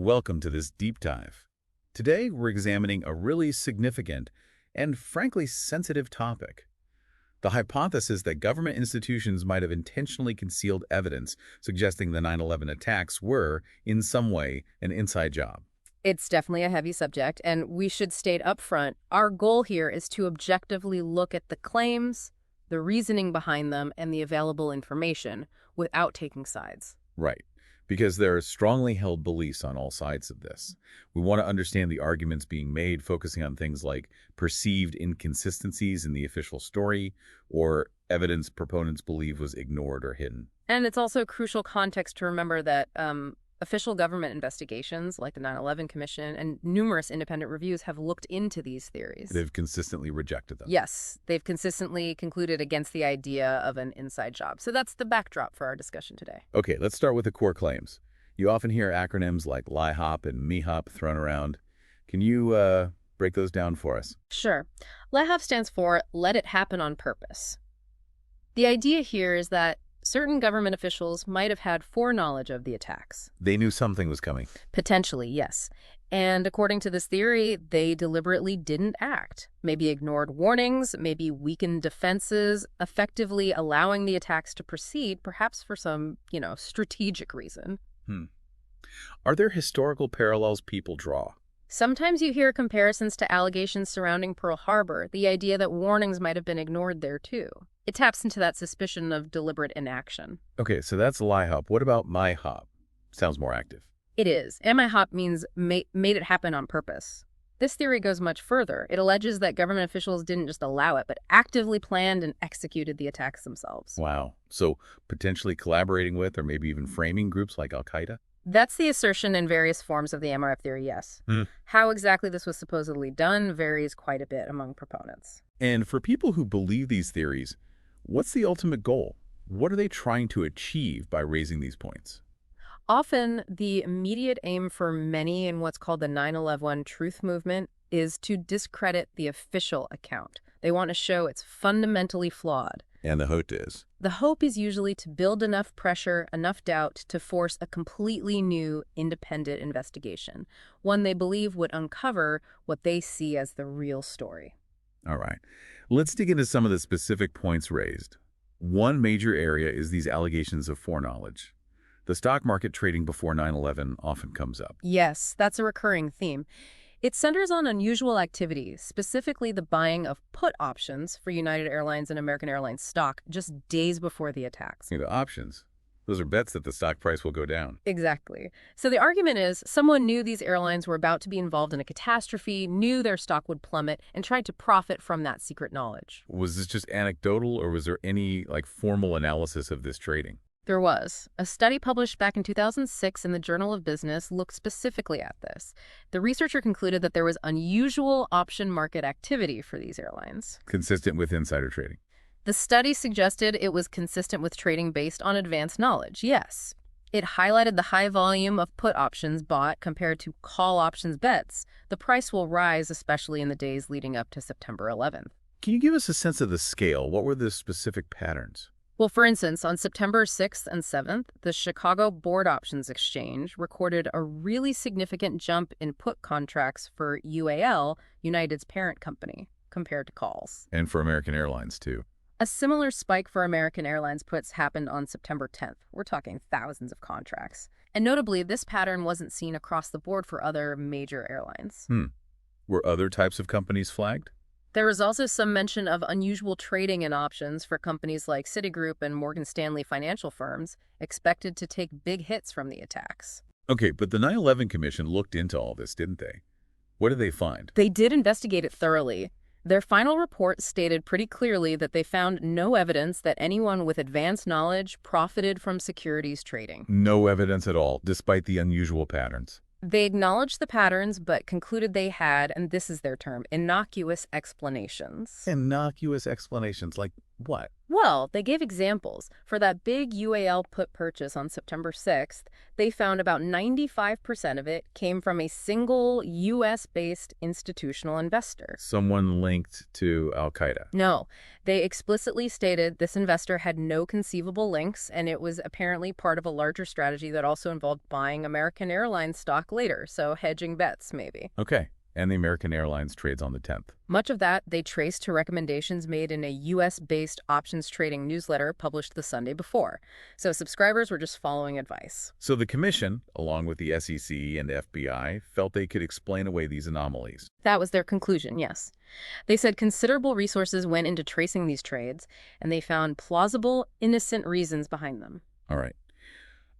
Welcome to this deep dive. Today, we're examining a really significant and frankly sensitive topic. The hypothesis that government institutions might have intentionally concealed evidence suggesting the 9/11 attacks were, in some way, an inside job. It's definitely a heavy subject, and we should state up front, our goal here is to objectively look at the claims, the reasoning behind them, and the available information without taking sides. Right. Because there are strongly held beliefs on all sides of this. We want to understand the arguments being made, focusing on things like perceived inconsistencies in the official story or evidence proponents believe was ignored or hidden. And it's also crucial context to remember that official government investigations, like the 9/11 Commission and numerous independent reviews, have looked into these theories. They've consistently rejected them. Yes, they've consistently concluded against the idea of an inside job. So that's the backdrop for our discussion today. Okay, let's start with the core claims. You often hear acronyms like LIHOP and MEHOP thrown around. Can you break those down for us? Sure. LIHOP stands for Let It Happen on Purpose. The idea here is that certain government officials might have had foreknowledge of the attacks. They knew something was coming. Potentially, yes. And according to this theory, they deliberately didn't act. Maybe ignored warnings, maybe weakened defenses, effectively allowing the attacks to proceed, perhaps for some, strategic reason. Are there historical parallels people draw? Sometimes you hear comparisons to allegations surrounding Pearl Harbor, the idea that warnings might have been ignored there too. It taps into that suspicion of deliberate inaction. Okay, so that's LIHOP. What about MIHOP? Sounds more active. It is. MIHOP means made it happen on purpose. This theory goes much further. It alleges that government officials didn't just allow it, but actively planned and executed the attacks themselves. Wow. So potentially collaborating with or maybe even framing groups like Al-Qaeda? That's the assertion in various forms of the MRF theory, yes. How exactly this was supposedly done varies quite a bit among proponents. And for people who believe these theories, what's the ultimate goal? What are they trying to achieve by raising these points? Often, the immediate aim for many in what's called the 9/11 truth movement is to discredit the official account. They want to show it's fundamentally flawed. And the hope is? The hope is usually to build enough pressure, enough doubt to force a completely new, independent investigation, one they believe would uncover what they see as the real story. All right. Let's dig into some of the specific points raised. One major area is these allegations of foreknowledge. The stock market trading before 9/11 often comes up. Yes, that's a recurring theme. It centers on unusual activities, specifically the buying of put options for United Airlines and American Airlines stock just days before the attacks. The options. Those are bets that the stock price will go down. Exactly. So the argument is someone knew these airlines were about to be involved in a catastrophe, knew their stock would plummet, and tried to profit from that secret knowledge. Was this just anecdotal, or was there any formal analysis of this trading? There was. A study published back in 2006 in the Journal of Business looked specifically at this. The researcher concluded that there was unusual option market activity for these airlines. Consistent with insider trading. The study suggested it was consistent with trading based on advanced knowledge, yes. It highlighted the high volume of put options bought compared to call options bets. The price will rise, especially in the days leading up to September 11th. Can you give us a sense of the scale? What were the specific patterns? Well, for instance, on September 6th and 7th, the Chicago Board Options Exchange recorded a really significant jump in put contracts for UAL, United's parent company, compared to calls. And for American Airlines, too. A similar spike for American Airlines puts happened on September 10th. We're talking thousands of contracts. And notably, this pattern wasn't seen across the board for other major airlines. Were other types of companies flagged? There was also some mention of unusual trading in options for companies like Citigroup and Morgan Stanley financial firms, expected to take big hits from the attacks. Okay, but the 9/11 Commission looked into all this, didn't they? What did they find? They did investigate it thoroughly. Their final report stated pretty clearly that they found no evidence that anyone with advanced knowledge profited from securities trading. No evidence at all, despite the unusual patterns. They acknowledged the patterns, but concluded they had, and this is their term, innocuous explanations. Innocuous explanations, like What? Well, they gave examples. For that big UAL put purchase on September 6th, they found about 95% of it came from a single U.S.-based institutional investor. Someone linked to Al-Qaeda. No, they explicitly stated this investor had no conceivable links, and it was apparently part of a larger strategy that also involved buying American Airlines stock later, so hedging bets, maybe. Okay. And the American Airlines trades on the 10th. Much of that they traced to recommendations made in a U.S.-based options trading newsletter published the Sunday before. So subscribers were just following advice. So the commission, along with the SEC and FBI, felt they could explain away these anomalies. That was their conclusion, yes. They said considerable resources went into tracing these trades, and they found plausible, innocent reasons behind them. All right.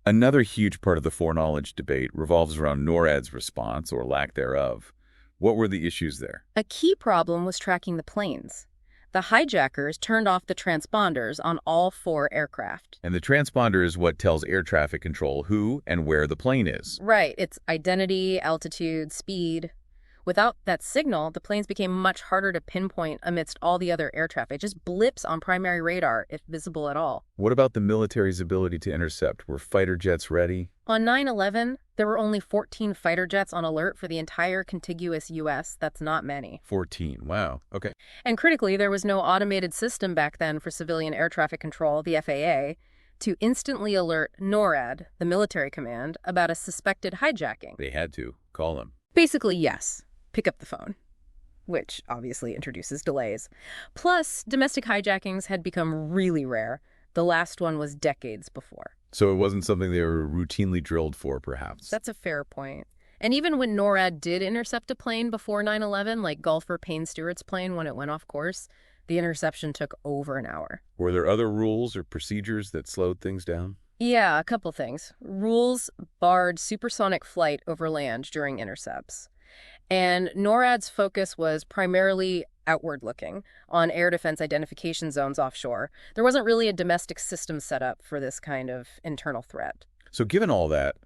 Another huge part of the foreknowledge debate revolves around NORAD's response, or lack thereof. What were the issues there? A key problem was tracking the planes. The hijackers turned off the transponders on all 4 aircraft. And the transponder is what tells air traffic control who and where the plane is. Right. It's identity, altitude, speed. Without that signal, the planes became much harder to pinpoint amidst all the other air traffic. Just blips on primary radar, if visible at all. What about the military's ability to intercept? Were fighter jets ready? On 9/11, there were only 14 fighter jets on alert for the entire contiguous U.S. That's not many. 14. Wow. Okay. And critically, there was no automated system back then for civilian air traffic control, the FAA, to instantly alert NORAD, the military command, about a suspected hijacking. They had to. Call them. Basically, yes. Pick up the phone, which obviously introduces delays. Plus, domestic hijackings had become really rare. The last one was decades before. So it wasn't something they were routinely drilled for, perhaps. That's a fair point. And even when NORAD did intercept a plane before 9/11, like golfer Payne Stewart's plane when it went off course, the interception took over an hour. Were there other rules or procedures that slowed things down? Yeah, a couple things. Rules barred supersonic flight over land during intercepts. And NORAD's focus was primarily outward-looking, on air defense identification zones offshore. There wasn't really a domestic system set up for this kind of internal threat. So given all that,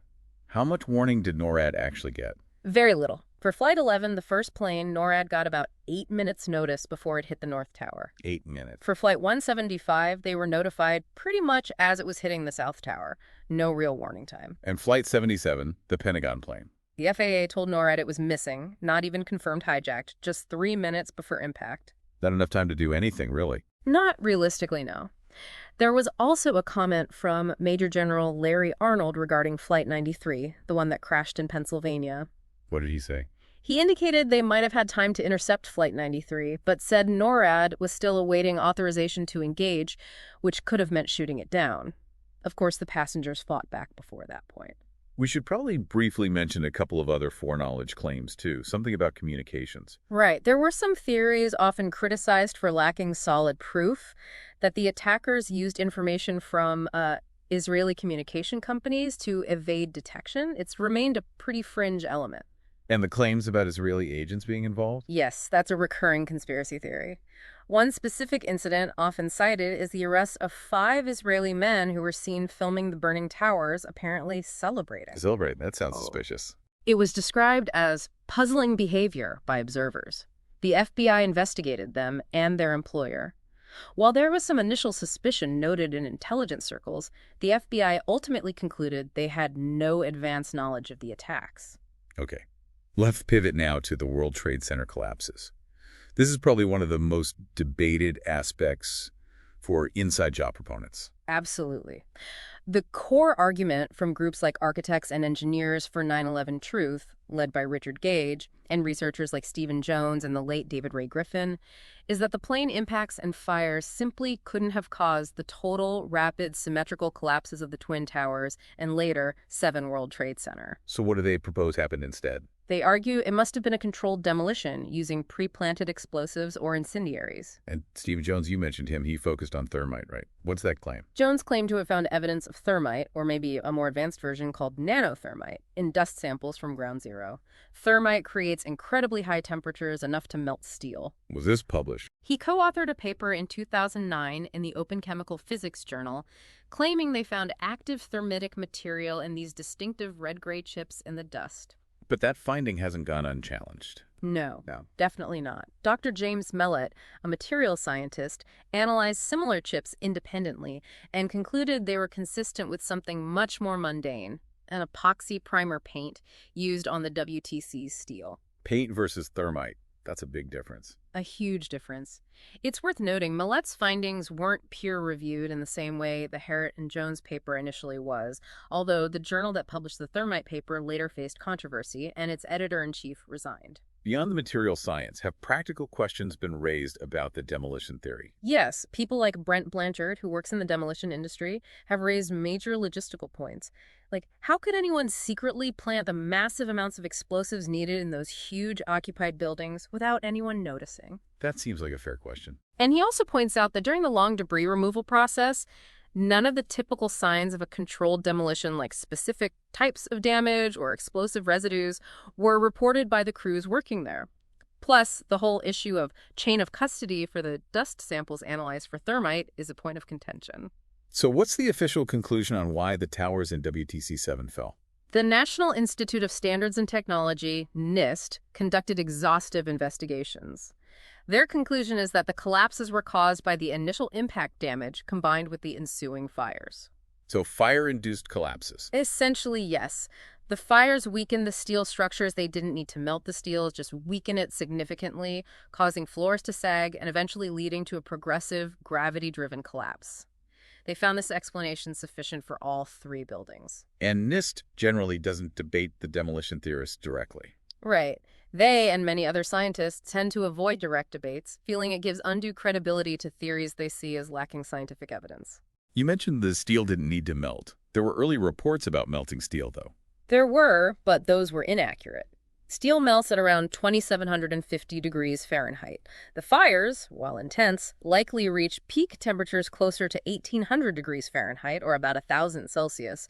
how much warning did NORAD actually get? Very little. For Flight 11, the first plane, NORAD got about 8 minutes notice before it hit the North Tower. 8 minutes. For Flight 175, they were notified pretty much as it was hitting the South Tower. No real warning time. And Flight 77, the Pentagon plane. The FAA told NORAD it was missing, not even confirmed hijacked, just 3 minutes before impact. Not enough time to do anything, really. Not realistically, no. There was also a comment from Major General Larry Arnold regarding Flight 93, the one that crashed in Pennsylvania. What did he say? He indicated they might have had time to intercept Flight 93, but said NORAD was still awaiting authorization to engage, which could have meant shooting it down. Of course, the passengers fought back before that point. We should probably briefly mention a couple of other foreknowledge claims, too. Something about communications. Right. There were some theories often criticized for lacking solid proof that the attackers used information from Israeli communication companies to evade detection. It's remained a pretty fringe element. And the claims about Israeli agents being involved? Yes, that's a recurring conspiracy theory. One specific incident often cited is the arrest of 5 Israeli men who were seen filming the burning towers, apparently celebrating. Celebrating? That sounds suspicious. It was described as puzzling behavior by observers. The FBI investigated them and their employer. While there was some initial suspicion noted in intelligence circles, the FBI ultimately concluded they had no advance knowledge of the attacks. Okay. Let's pivot now to the World Trade Center collapses. This is probably one of the most debated aspects for inside job proponents. Absolutely. The core argument from groups like Architects and Engineers for 9/11 Truth, led by Richard Gage, and researchers like Stephen Jones and the late David Ray Griffin, is that the plane impacts and fires simply couldn't have caused the total, rapid, symmetrical collapses of the Twin Towers and later 7 World Trade Center. So what do they propose happened instead? They argue it must have been a controlled demolition using pre-planted explosives or incendiaries. And Stephen Jones, you mentioned him. He focused on thermite, right? What's that claim? Jones claimed to have found evidence of thermite, or maybe a more advanced version called nanothermite, in dust samples from ground zero. Thermite creates incredibly high temperatures, enough to melt steel. Was this published? He co-authored a paper in 2009 in the Open Chemical Physics Journal, claiming they found active thermitic material in these distinctive red-gray chips in the dust. But that finding hasn't gone unchallenged. No, No. definitely not. Dr. James Mellett, a materials scientist, analyzed similar chips independently and concluded they were consistent with something much more mundane, an epoxy primer paint used on the WTC's steel. Paint versus thermite. That's a big difference. A huge difference. It's worth noting Millett's findings weren't peer-reviewed in the same way the Harrett and Jones paper initially was, although the journal that published the thermite paper later faced controversy and its editor-in-chief resigned. Beyond the material science, have practical questions been raised about the demolition theory? Yes, people like Brent Blanchard, who works in the demolition industry, have raised major logistical points. Like, how could anyone secretly plant the massive amounts of explosives needed in those huge occupied buildings without anyone noticing? That seems like a fair question. And he also points out that during the long debris removal process, none of the typical signs of a controlled demolition, like specific types of damage or explosive residues, were reported by the crews working there. Plus, the whole issue of chain of custody for the dust samples analyzed for thermite is a point of contention. So what's the official conclusion on why the towers in WTC-7 fell? The National Institute of Standards and Technology, NIST, conducted exhaustive investigations. Their conclusion is that the collapses were caused by the initial impact damage combined with the ensuing fires. So fire-induced collapses. Essentially, yes. The fires weakened the steel structures. They didn't need to melt the steel, just weaken it significantly, causing floors to sag and eventually leading to a progressive, gravity-driven collapse. They found this explanation sufficient for all three buildings. And NIST generally doesn't debate the demolition theorists directly. Right. They and many other scientists tend to avoid direct debates, feeling it gives undue credibility to theories they see as lacking scientific evidence. You mentioned the steel didn't need to melt. There were early reports about melting steel, though. There were, but those were inaccurate. Steel melts at around 2,750 degrees Fahrenheit. The fires, while intense, likely reach peak temperatures closer to 1,800 degrees Fahrenheit, or about 1,000 Celsius,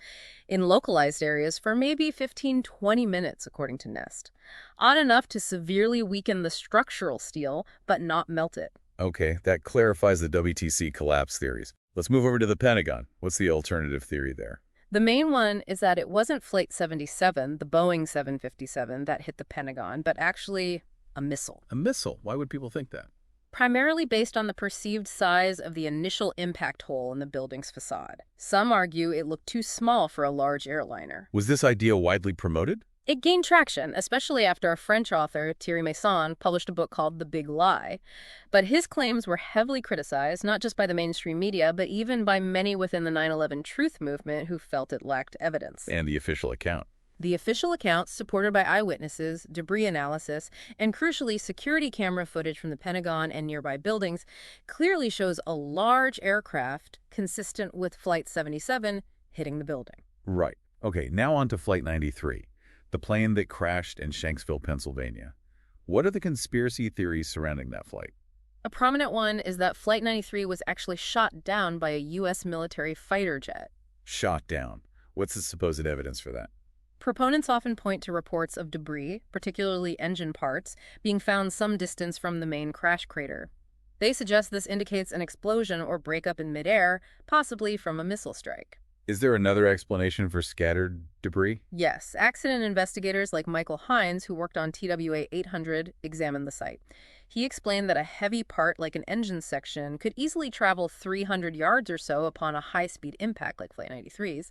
in localized areas for maybe 15-20 minutes, according to NIST. Odd enough to severely weaken the structural steel, but not melt it. Okay, that clarifies the WTC collapse theories. Let's move over to the Pentagon. What's the alternative theory there? The main one is that it wasn't Flight 77, the Boeing 757, that hit the Pentagon, but actually a missile. A missile? Why would people think that? Primarily based on the perceived size of the initial impact hole in the building's facade. Some argue it looked too small for a large airliner. Was this idea widely promoted? It gained traction, especially after a French author, Thierry Meyssan, published a book called The Big Lie. But his claims were heavily criticized, not just by the mainstream media, but even by many within the 9/11 truth movement who felt it lacked evidence. And the official account. The official account, supported by eyewitnesses, debris analysis, and crucially security camera footage from the Pentagon and nearby buildings, clearly shows a large aircraft consistent with Flight 77 hitting the building. Right. Okay, now on to Flight 93. The plane that crashed in Shanksville, Pennsylvania. What are the conspiracy theories surrounding that flight? A prominent one is that Flight 93 was actually shot down by a U.S. military fighter jet. Shot down. What's the supposed evidence for that? Proponents often point to reports of debris, particularly engine parts, being found some distance from the main crash crater. They suggest this indicates an explosion or breakup in midair, possibly from a missile strike. Is there another explanation for scattered debris? Yes, accident investigators like Michael Hines, who worked on TWA 800, examined the site. He explained that a heavy part like an engine section could easily travel 300 yards or so upon a high-speed impact like Flight 93's.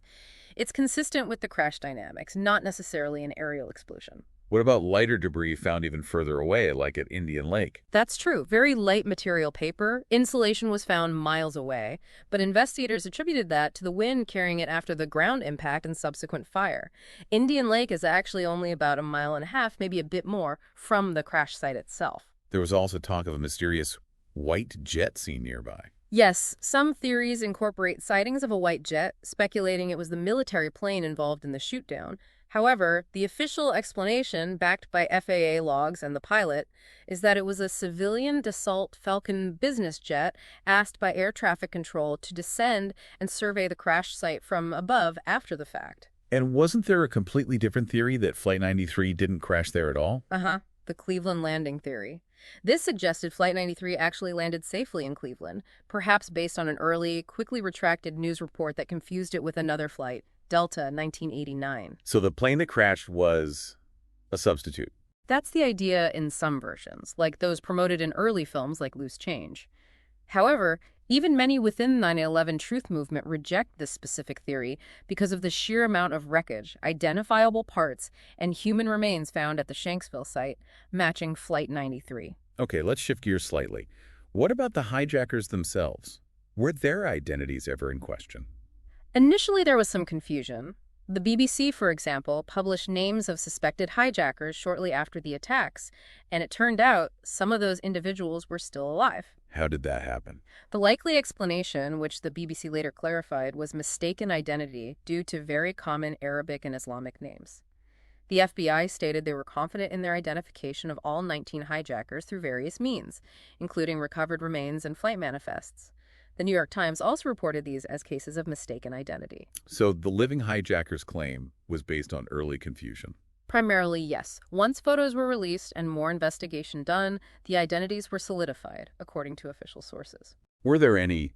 It's consistent with the crash dynamics, not necessarily an aerial explosion. What about lighter debris found even further away, like at Indian Lake? That's true. Very light material paper. Insulation was found miles away, but investigators attributed that to the wind carrying it after the ground impact and subsequent fire. Indian Lake is actually only about 1.5 miles, maybe a bit more, from the crash site itself. There was also talk of a mysterious white jet seen nearby. Yes, some theories incorporate sightings of a white jet, speculating it was the military plane involved in the shoot-down. However, the official explanation, backed by FAA logs and the pilot, is that it was a civilian Dassault Falcon business jet asked by air traffic control to descend and survey the crash site from above after the fact. And wasn't there a completely different theory that Flight 93 didn't crash there at all? The Cleveland landing theory. This suggested Flight 93 actually landed safely in Cleveland, perhaps based on an early, quickly retracted news report that confused it with another flight, Delta 1989. So the plane that crashed was A substitute. That's the idea in some versions, like those promoted in early films like Loose Change. However, even many within the 9/11 truth movement reject this specific theory because of the sheer amount of wreckage, identifiable parts, and human remains found at the Shanksville site, matching Flight 93. Okay, let's shift gears slightly. What about the hijackers themselves? Were their identities ever in question? Initially, there was some confusion. The BBC, for example, published names of suspected hijackers shortly after the attacks, and it turned out some of those individuals were still alive. How did that happen? The likely explanation, which the BBC later clarified, was mistaken identity due to very common Arabic and Islamic names. The FBI stated they were confident in their identification of all 19 hijackers through various means, including recovered remains and flight manifests. The New York Times also reported these as cases of mistaken identity. So the living hijackers' claim was based on early confusion. Primarily, yes. Once photos were released and more investigation done, the identities were solidified, according to official sources. Were there any,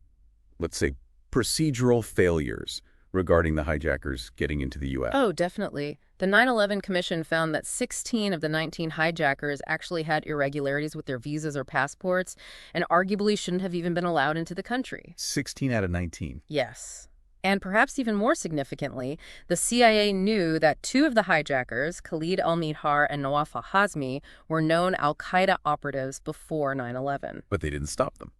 let's say, procedural failures regarding the hijackers getting into the U.S.? Oh, definitely. The 9/11 Commission found that 16 of the 19 hijackers actually had irregularities with their visas or passports and arguably shouldn't have even been allowed into the country. 16 out of 19. Yes. And perhaps even more significantly, the CIA knew that 2 of the hijackers, Khalid al-Mihar and Nawaf al-Hazmi, were known al-Qaeda operatives before 9/11. But they didn't stop them.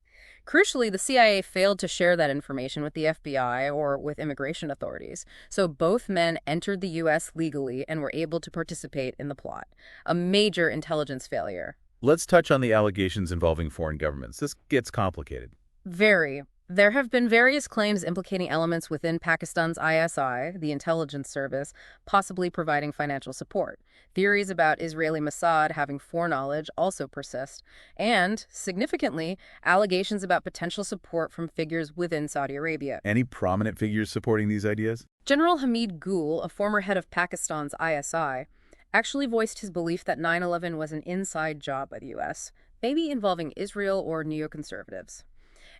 Crucially, the CIA failed to share that information with the FBI or with immigration authorities, so both men entered the U.S. legally and were able to participate in the plot. A major intelligence failure. Let's touch on the allegations involving foreign governments. This gets complicated. Very. There have been various claims implicating elements within Pakistan's ISI, the intelligence service, possibly providing financial support. Theories about Israeli Mossad having foreknowledge also persist. And, significantly, allegations about potential support from figures within Saudi Arabia. Any prominent figures supporting these ideas? General Hamid Gul, a former head of Pakistan's ISI, actually voiced his belief that 9/11 was an inside job by the U.S., maybe involving Israel or neoconservatives.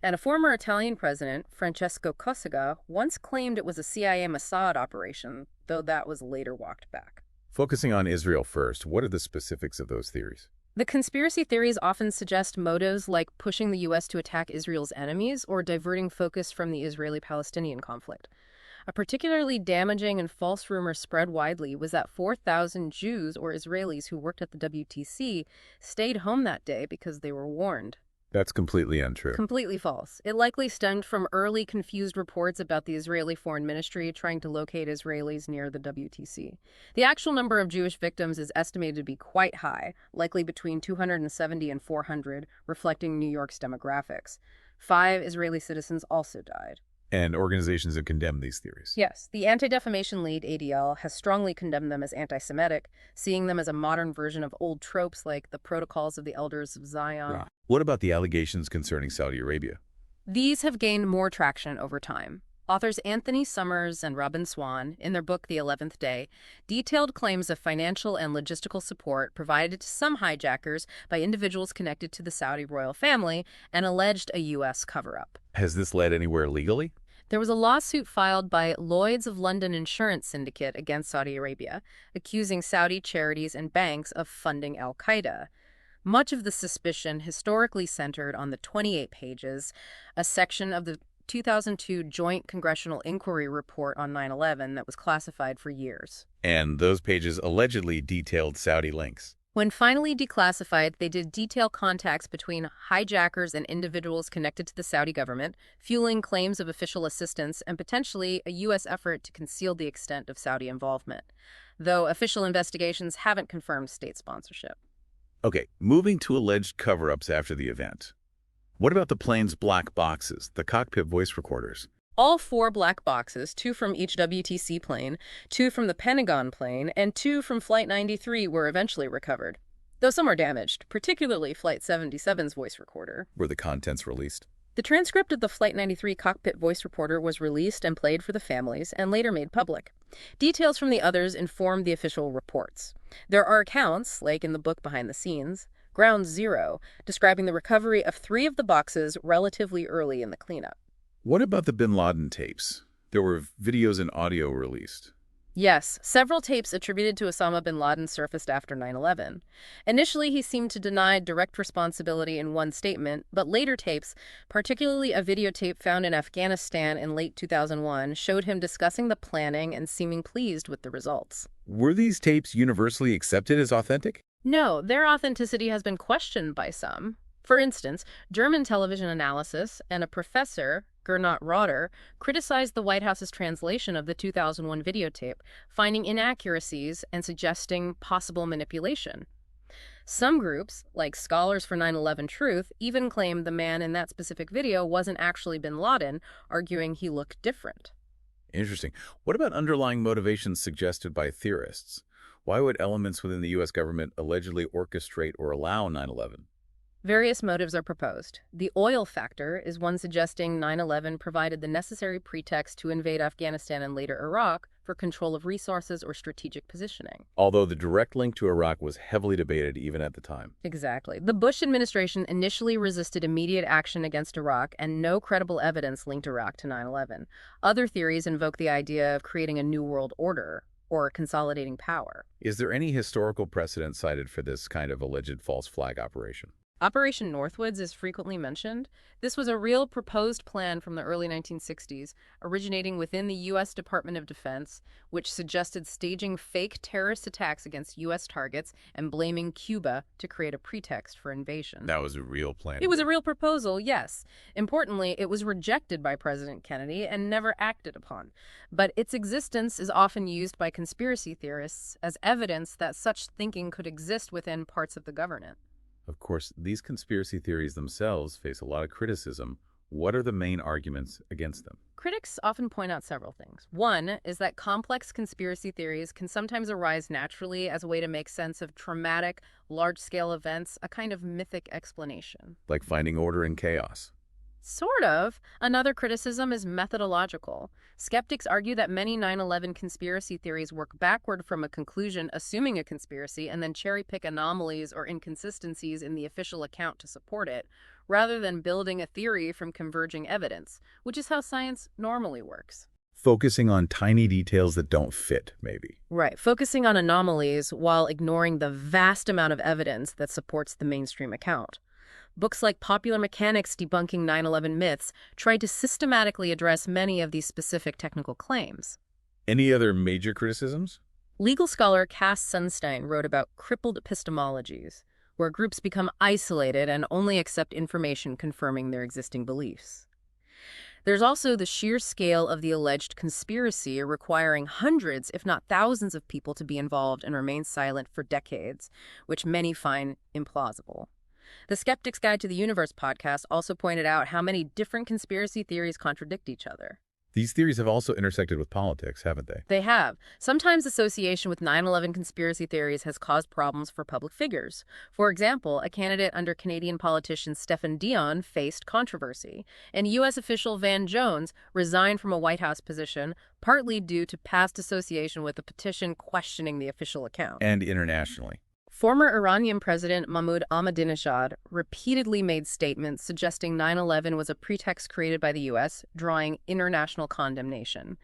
And a former Italian president, Francesco Cossiga, once claimed it was a CIA Mossad operation, though that was later walked back. Focusing on Israel first, what are the specifics of those theories? The conspiracy theories often suggest motives like pushing the U.S. to attack Israel's enemies or diverting focus from the Israeli-Palestinian conflict. A particularly damaging and false rumor spread widely was that 4,000 Jews or Israelis who worked at the WTC stayed home that day because they were warned. That's completely untrue. Completely false. It likely stemmed from early confused reports about the Israeli Foreign Ministry trying to locate Israelis near the WTC. The actual number of Jewish victims is estimated to be quite high, likely between 270 and 400, reflecting New York's demographics. 5 Israeli citizens also died. And organizations have condemned these theories. Yes, the Anti-Defamation League, ADL, has strongly condemned them as anti-Semitic, seeing them as a modern version of old tropes like the Protocols of the Elders of Zion. What about the allegations concerning Saudi Arabia? These have gained more traction over time. Authors Anthony Summers and Robin Swan, in their book The 11th Day, detailed claims of financial and logistical support provided to some hijackers by individuals connected to the Saudi royal family and alleged a U.S. cover-up. Has this led anywhere legally? There was a lawsuit filed by Lloyd's of London Insurance Syndicate against Saudi Arabia, accusing Saudi charities and banks of funding al-Qaeda. Much of the suspicion historically centered on the 28 pages, a section of the 2002 Joint Congressional Inquiry Report on 9/11 that was classified for years. And those pages allegedly detailed Saudi links. When finally declassified, they did detail contacts between hijackers and individuals connected to the Saudi government, fueling claims of official assistance and potentially a U.S. effort to conceal the extent of Saudi involvement, though official investigations haven't confirmed state sponsorship. Okay, moving to alleged cover-ups after the event. What about the plane's black boxes, the cockpit voice recorders? All 4 black boxes, 2 from each WTC plane, 2 from the Pentagon plane, and 2 from Flight 93 were eventually recovered, though some are damaged, particularly Flight 77's voice recorder. Were the contents released? The transcript of the Flight 93 cockpit voice recorder was released and played for the families and later made public. Details from the others informed the official reports. There are accounts, like in the book Behind the Scenes, Ground Zero, describing the recovery of 3 of the boxes relatively early in the cleanup. What about the bin Laden tapes? There were videos and audio released. Yes, several tapes attributed to Osama bin Laden surfaced after 9/11. Initially, he seemed to deny direct responsibility in one statement, but later tapes, particularly a videotape found in Afghanistan in late 2001, showed him discussing the planning and seeming pleased with the results. Were these tapes universally accepted as authentic? No, their authenticity has been questioned by some. For instance, German television analysis and a professor, Gernot Rotter, criticized the White House's translation of the 2001 videotape, finding inaccuracies and suggesting possible manipulation. Some groups, like Scholars for 9/11 Truth, even claimed the man in that specific video wasn't actually bin Laden, arguing he looked different. Interesting. What about underlying motivations suggested by theorists? Why would elements within the U.S. government allegedly orchestrate or allow 9/11? Various motives are proposed. The oil factor is one suggesting 9/11 provided the necessary pretext to invade Afghanistan and later Iraq for control of resources or strategic positioning. Although the direct link to Iraq was heavily debated even at the time. Exactly. The Bush administration initially resisted immediate action against Iraq, and no credible evidence linked Iraq to 9/11. Other theories invoke the idea of creating a new world order or consolidating power. Is there any historical precedent cited for this kind of alleged false flag operation? Operation Northwoods is frequently mentioned. This was a real proposed plan from the early 1960s, originating within the U.S. Department of Defense, which suggested staging fake terrorist attacks against U.S. targets and blaming Cuba to create a pretext for invasion. That was a real plan. It was a real proposal, yes. Importantly, it was rejected by President Kennedy and never acted upon. But its existence is often used by conspiracy theorists as evidence that such thinking could exist within parts of the government. Of course, these conspiracy theories themselves face a lot of criticism. What are the main arguments against them? Critics often point out several things. One is that complex conspiracy theories can sometimes arise naturally as a way to make sense of traumatic, large-scale events, a kind of mythic explanation. Like finding order in chaos. Sort of. Another criticism is methodological. Skeptics argue that many 9/11 conspiracy theories work backward from a conclusion, assuming a conspiracy, and then cherry-pick anomalies or inconsistencies in the official account to support it, rather than building a theory from converging evidence, which is how science normally works. Focusing on tiny details that don't fit, maybe. Right, focusing on anomalies while ignoring the vast amount of evidence that supports the mainstream account. Books like Popular Mechanics Debunking 9/11 Myths tried to systematically address many of these specific technical claims. Any other major criticisms? Legal scholar Cass Sunstein wrote about crippled epistemologies, where groups become isolated and only accept information confirming their existing beliefs. There's also the sheer scale of the alleged conspiracy, requiring hundreds, if not thousands, of people to be involved and remain silent for decades, which many find implausible. The Skeptic's Guide to the Universe podcast also pointed out how many different conspiracy theories contradict each other. These theories have also intersected with politics, haven't they? They have. Sometimes association with 9/11 conspiracy theories has caused problems for public figures. For example, a candidate under Canadian politician Stephen Dion faced controversy, and U.S. official Van Jones resigned from a White House position, partly due to past association with a petition questioning the official account. And internationally. Former Iranian President Mahmoud Ahmadinejad repeatedly made statements suggesting 9/11 was a pretext created by the U.S., drawing international condemnation.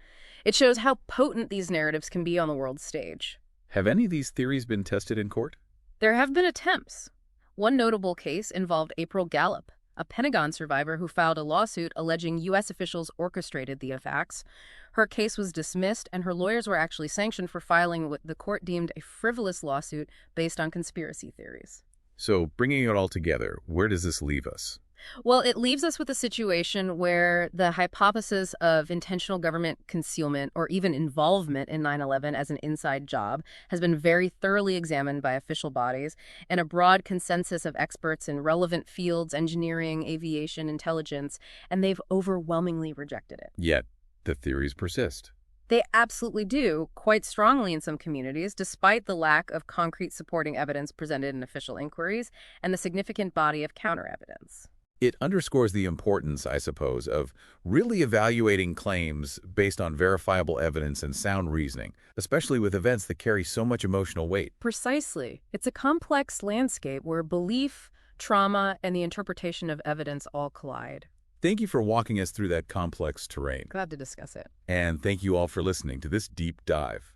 It shows how potent these narratives can be on the world stage. Have any of these theories been tested in court? There have been attempts. One notable case involved April Gallup, a Pentagon survivor who filed a lawsuit alleging U.S. officials orchestrated the attacks. Her case was dismissed, and her lawyers were actually sanctioned for filing what the court deemed a frivolous lawsuit based on conspiracy theories. So, bringing it all together, where does this leave us? Well, it leaves us with a situation where the hypothesis of intentional government concealment or even involvement in 9/11 as an inside job has been very thoroughly examined by official bodies, and a broad consensus of experts in relevant fields, engineering, aviation, intelligence, and they've overwhelmingly rejected it. Yet, the theories persist. They absolutely do, quite strongly in some communities, despite the lack of concrete supporting evidence presented in official inquiries and the significant body of counter-evidence. It underscores the importance, I suppose, of really evaluating claims based on verifiable evidence and sound reasoning, especially with events that carry so much emotional weight. Precisely. It's a complex landscape where belief, trauma, and the interpretation of evidence all collide. Thank you for walking us through that complex terrain. Glad to discuss it. And thank you all for listening to this deep dive.